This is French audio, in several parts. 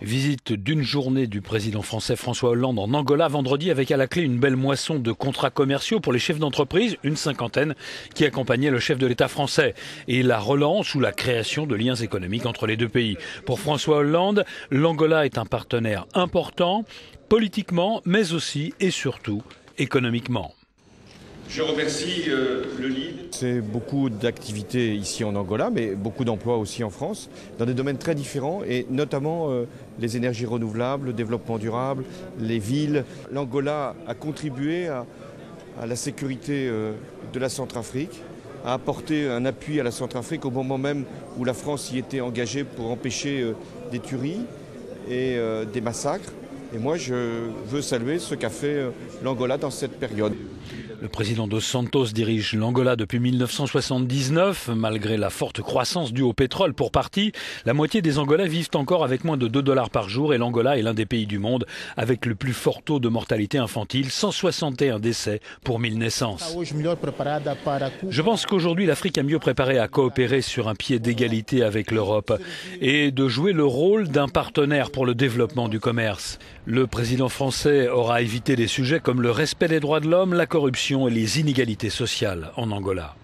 Visite d'une journée du président français François Hollande en Angola vendredi avec à la clé une belle moisson de contrats commerciaux pour les chefs d'entreprise, une cinquantaine qui accompagnaient le chef de l'État français. Et la relance ou la création de liens économiques entre les deux pays. Pour François Hollande, l'Angola est un partenaire important, politiquement, mais aussi et surtout économiquement. Je remercie le LID. C'est beaucoup d'activités ici en Angola, mais beaucoup d'emplois aussi en France, dans des domaines très différents, et notamment les énergies renouvelables, le développement durable, les villes. L'Angola a contribué à la sécurité de la Centrafrique, a apporté un appui à la Centrafrique au moment même où la France y était engagée pour empêcher des tueries et des massacres. Et moi, je veux saluer ce qu'a fait l'Angola dans cette période. Le président Dos Santos dirige l'Angola depuis 1979. Malgré la forte croissance due au pétrole pour partie, la moitié des Angolais vivent encore avec moins de 2 $ par jour et l'Angola est l'un des pays du monde avec le plus fort taux de mortalité infantile, 161 décès pour 1000 naissances. Je pense qu'aujourd'hui l'Afrique est mieux préparée à coopérer sur un pied d'égalité avec l'Europe et de jouer le rôle d'un partenaire pour le développement du commerce. Le président français aura évité des sujets comme le respect des droits de l'homme, la corruption et les inégalités sociales en Angola.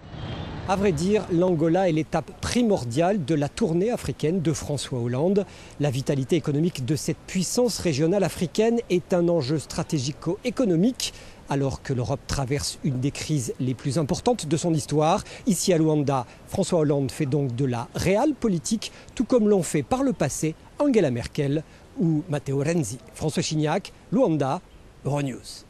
À vrai dire, l'Angola est l'étape primordiale de la tournée africaine de François Hollande. La vitalité économique de cette puissance régionale africaine est un enjeu stratégico-économique. Alors que l'Europe traverse une des crises les plus importantes de son histoire, ici à Luanda, François Hollande fait donc de la réelle politique, tout comme l'ont fait par le passé Angela Merkel ou Matteo Renzi. François Chignac, Luanda, Euronews.